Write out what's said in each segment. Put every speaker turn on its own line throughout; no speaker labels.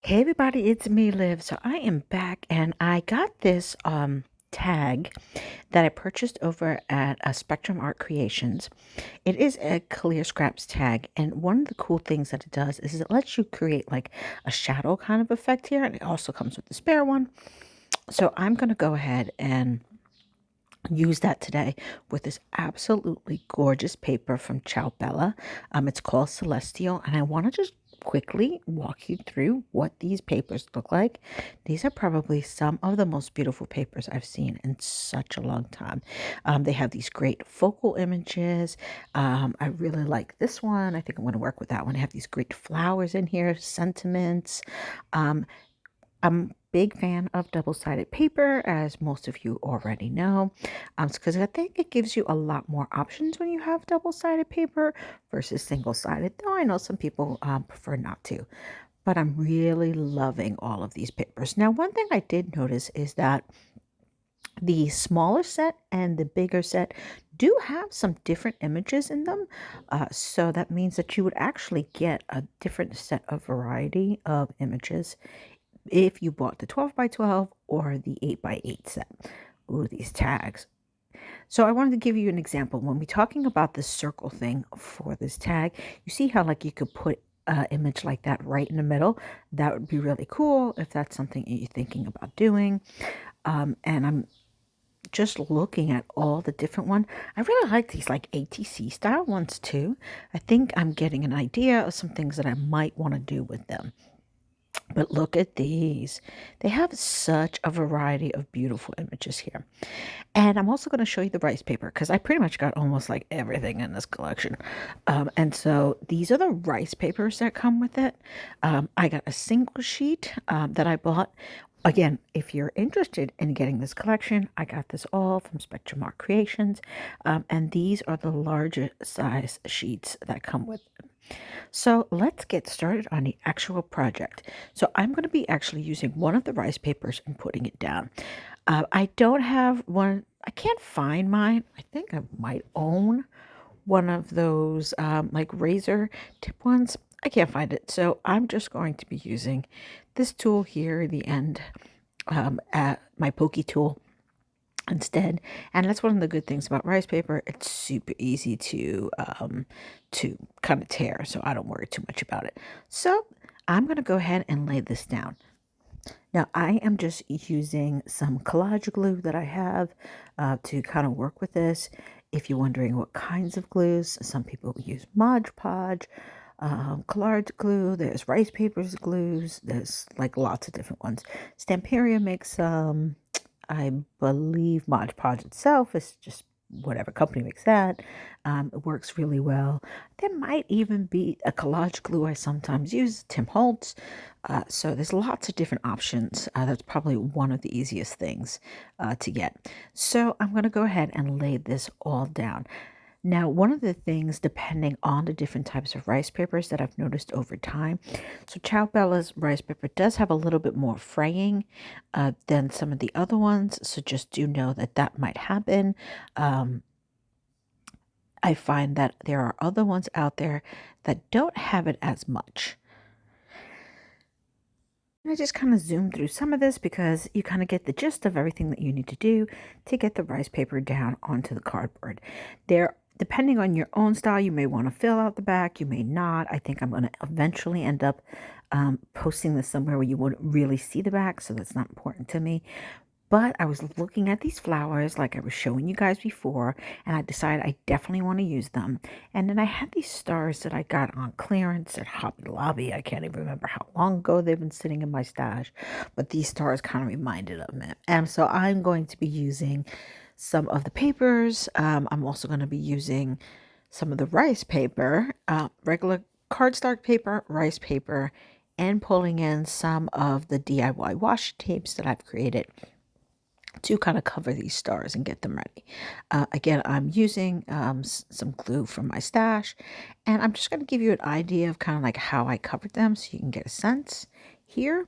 Hey everybody, it's me, Liv. So I am back and I got this tag that I purchased over at Spectrum Art Creations. It is a clear scraps tag, and one of the cool things that it does is it lets you create like a shadow kind of effect here, and it also comes with the spare one. So I'm going to go ahead and use that today with this absolutely gorgeous paper from Ciaobella. It's called Celestial, and I want to just quickly walk you through what these papers look like. These are probably some of the most beautiful papers I've seen in such a long time. They have these great focal images. I really like this one. I think I'm going to work with that one. I have these great flowers in here, sentiments. Um, I'm a big fan of double-sided paper, as most of you already know, because I think it gives you a lot more options when you have double-sided paper versus single-sided, though I know some people prefer not to. But I'm really loving all of these papers. Now, one thing I did notice is that the smaller set and the bigger set do have some different images in them. So that means that you would actually get a different set of variety of images if you bought the 12 by 12 or the 8 by 8 set. Ooh, these tags. So I wanted to give you an example. When we're talking about the circle thing for this tag, you see how like you could put an image like that right in the middle. That would be really cool if that's something you're thinking about doing. And I'm just looking at all the different ones. I really like these like ATC style ones too. I think I'm getting an idea of some things that I might want to do with them. But look at these. They have such a variety of beautiful images here. And I'm also going to show you the rice paper because I pretty much got almost like everything in this collection. And so these are the rice papers that come with it. I got a single sheet that I bought. Again, if you're interested in getting this collection, I got this all from Spectrum Art Creations. And these are the larger size sheets that come with it. So let's get started on the actual project. So I'm going to be actually using one of the rice papers and putting it down. I don't have one. I can't find mine. I think I might own one of those like razor tip ones. I can't find it. So I'm just going to be using this tool here, the end, at my pokey tool instead. And that's one of the good things about rice paper. It's super easy to kind of tear, so I don't worry too much about it. So I'm going to go ahead and lay this down. Now I am just using some collage glue that I have to kind of work with this. If you're wondering what kinds of glues, some people use Mod Podge, collage glue, there's rice papers glues, there's like lots of different ones. Stamperia makes I believe Mod Podge itself is just whatever company makes that. It works really well. There might even be a collage glue I sometimes use, Tim Holtz. So there's lots of different options. That's probably one of the easiest things to get. So I'm going to go ahead and lay this all down. Now, one of the things, depending on the different types of rice papers that I've noticed over time, so Ciaobella's rice paper does have a little bit more fraying than some of the other ones, so just do know that that might happen. I find that there are other ones out there that don't have it as much. I just kind of zoom through some of this because you kind of get the gist of everything that you need to do to get the rice paper down onto the cardboard. Depending on your own style, you may want to fill out the back, you may not. I think I'm going to eventually end up posting this somewhere where you wouldn't really see the back, so that's not important to me. But I was looking at these flowers like I was showing you guys before, and I decided I definitely want to use them. And then I had these stars that I got on clearance at Hobby Lobby. I can't even remember how long ago they've been sitting in my stash, but these stars kind of reminded of me. And so I'm going to be using some of the papers. I'm also going to be using some of the rice paper, regular cardstock paper, rice paper, and pulling in some of the DIY washi tapes that I've created to kind of cover these stars and get them ready. Again, I'm using some glue from my stash, and I'm just going to give you an idea of kind of like how I covered them so you can get a sense here.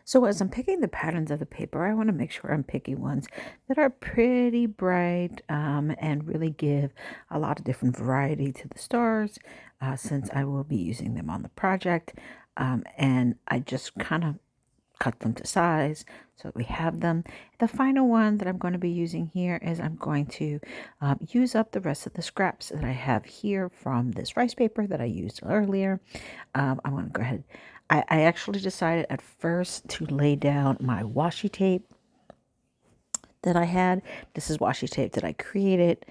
So as I'm picking the patterns of the paper, I want to make sure I'm picking ones that are pretty bright and really give a lot of different variety to the stars since I will be using them on the project. And I just kind of cut them to size so that we have them. The final one that I'm going to be using here is I'm going to use up the rest of the scraps that I have here from this rice paper that I used earlier. I'm going to go ahead. I actually decided at first to lay down my washi tape that I had. This is washi tape that I created.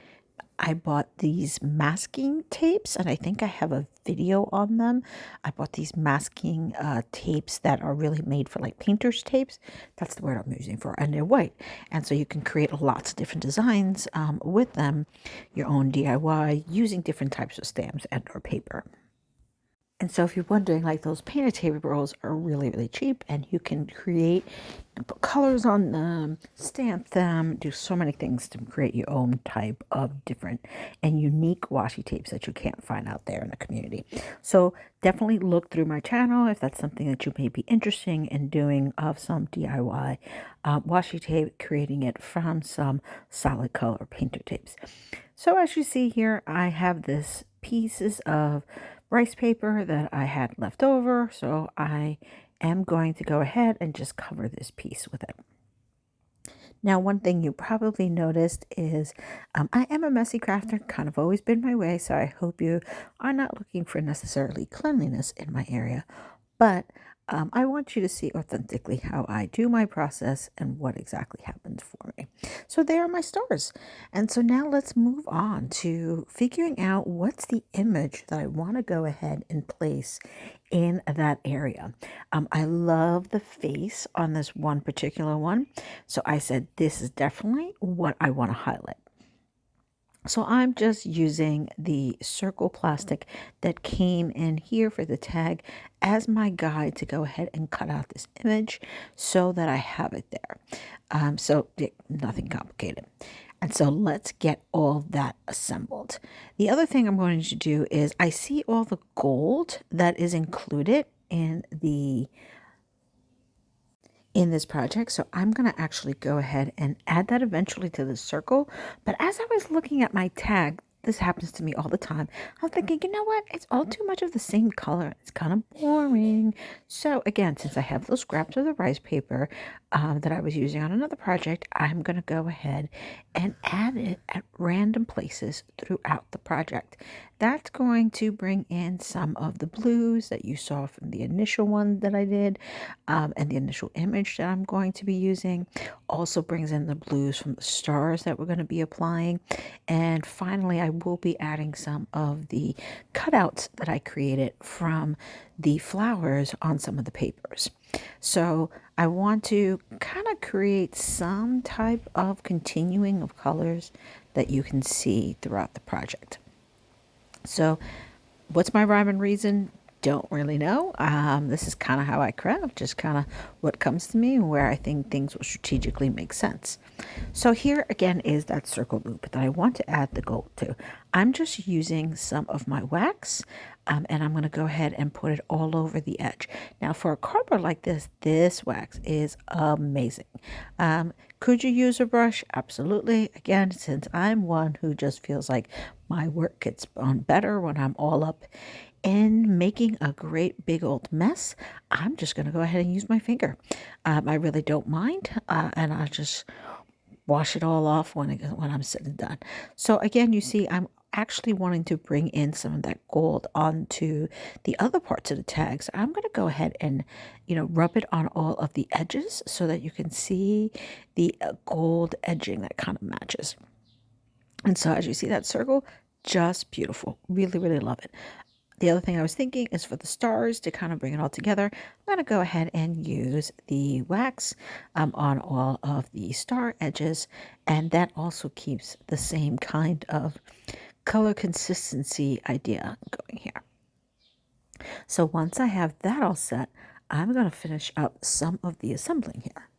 I bought these masking tapes, and I think I have a video on them. I bought these masking tapes that are really made for like painter's tapes. That's the word I'm using for, and they're white. And so you can create lots of different designs with them, your own DIY, using different types of stamps and or paper. And so if you're wondering, like those painted tape rolls are really, really cheap, and you can create, put colors on them, stamp them, do so many things to create your own type of different and unique washi tapes that you can't find out there in the community. So definitely look through my channel if that's something that you may be interested in doing of some DIY washi tape, creating it from some solid color painter tapes. So as you see here, I have this pieces of rice paper that I had left over, so I am going to go ahead and just cover this piece with it. Now, one thing you probably noticed is I am a messy crafter, kind of always been my way, so I hope you are not looking for necessarily cleanliness in my area, but I want you to see authentically how I do my process and what exactly happens for me. So there are my stars. And so now let's move on to figuring out what's the image that I want to go ahead and place in that area. I love the face on this one particular one. So I said, this is definitely what I want to highlight. So I'm just using the circle plastic that came in here for the tag as my guide to go ahead and cut out this image so that I have it there. So nothing complicated. And so let's get all that assembled. The other thing I'm going to do is I see all the gold that is included in this project. So I'm going to actually go ahead and add that eventually to the circle. But as I was looking at my tag, this happens to me all the time. I'm thinking, you know what? It's all too much of the same color. It's kind of boring. So again, since I have those scraps of the rice paper that I was using on another project, I'm going to go ahead and add it at random places throughout the project. That's going to bring in some of the blues that you saw from the initial one that I did and the initial image that I'm going to be using. Also brings in the blues from the stars that we're going to be applying. And finally, I will be adding some of the cutouts that I created from the flowers on some of the papers. So I want to kind of create some type of continuing of colors that you can see throughout the project. So what's my rhyme and reason? Don't really know. This is kind of how I craft, just kind of what comes to me and where I think things will strategically make sense. So here again is that circle loop that I want to add the gold to. I'm just using some of my wax and I'm going to go ahead and put it all over the edge. Now for a cardboard like this wax is amazing. Could you use a brush? Absolutely. Again, since I'm one who just feels like my work gets on better when I'm all up in making a great big old mess, I'm just going to go ahead and use my finger. I really don't mind, and I just wash it all off when I'm sitting done. So again, you see, I'm actually wanting to bring in some of that gold onto the other parts of the tag. So I'm going to go ahead and, rub it on all of the edges so that you can see the gold edging that kind of matches. And so as you see that circle, just beautiful. Really, really love it. The other thing I was thinking is for the stars to kind of bring it all together, I'm going to go ahead and use the wax on all of the star edges, and that also keeps the same kind of color consistency idea going here. So once I have that all set, I'm going to finish up some of the assembling here.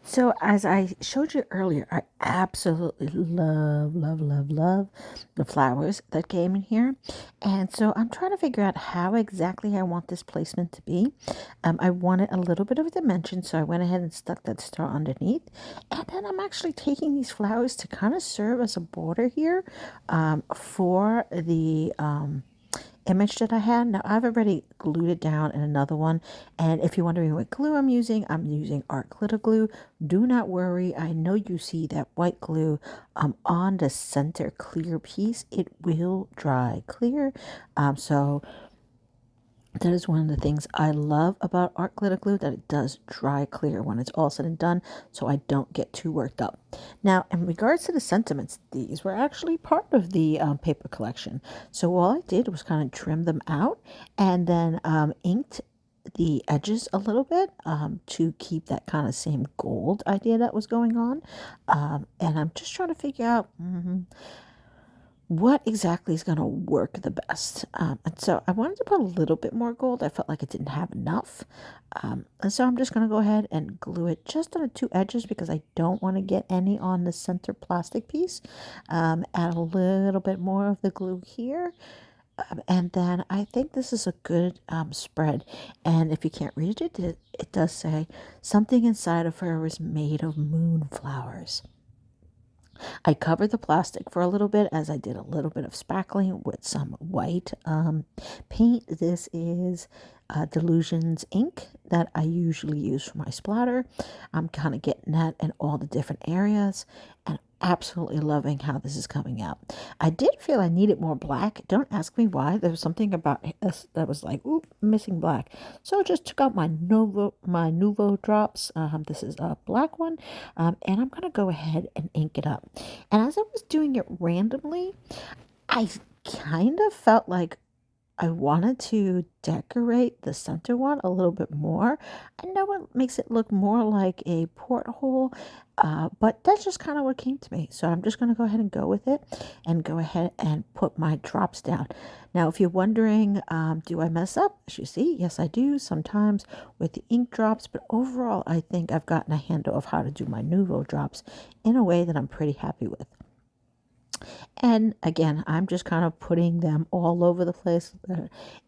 So as I showed you earlier, I absolutely love the flowers that came in here. And so I'm trying to figure out how exactly I want this placement to be. I wanted a little bit of dimension, so I went ahead and stuck that star underneath. And then I'm actually taking these flowers to kind of serve as a border here for the image that I had. Now I've already glued it down in another one, and if you're wondering what glue I'm using art glitter glue. Do not worry, I know you see that white glue on the center clear piece. It will dry clear, so that is one of the things I love about art glitter glue, that it does dry clear when it's all said and done, so I don't get too worked up. Now, in regards to the sentiments, these were actually part of the paper collection. So all I did was kind of trim them out and then inked the edges a little bit to keep that kind of same gold idea that was going on. And I'm just trying to figure out what exactly is going to work the best. And so I wanted to put a little bit more gold. I felt like it didn't have enough. And so I'm just going to go ahead and glue it just on the two edges because I don't want to get any on the center plastic piece. Add a little bit more of the glue here. And then I think this is a good spread. And if you can't read it, it does say something inside of her is made of moonflowers. I covered the plastic for a little bit as I did a little bit of spackling with some white paint. This is Delusions ink that I usually use for my splatter. I'm kind of getting that in all the different areas and absolutely loving how this is coming out. I did feel I needed more black. Don't ask me why. There was something about this that was like, oop, missing black. So I just took out my Nuvo drops. This is a black one. And I'm going to go ahead and ink it up. And as I was doing it randomly, I kind of felt like I wanted to decorate the center one a little bit more. I know it makes it look more like a porthole, but that's just kind of what came to me. So I'm just going to go ahead and go with it and go ahead and put my drops down. Now, if you're wondering, do I mess up? As you see, yes, I do sometimes with the ink drops, but overall, I think I've gotten a handle of how to do my Nuvo drops in a way that I'm pretty happy with. And again, I'm just kind of putting them all over the place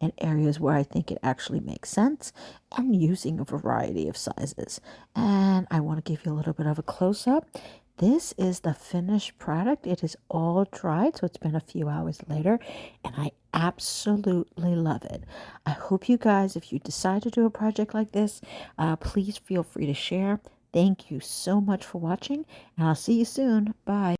in areas where I think it actually makes sense and using a variety of sizes. And I want to give you a little bit of a close up. This is the finished product. It is all dried, so it's been a few hours later, and I absolutely love it. I hope you guys, if you decide to do a project like this, please feel free to share. Thank you so much for watching, and I'll see you soon. Bye.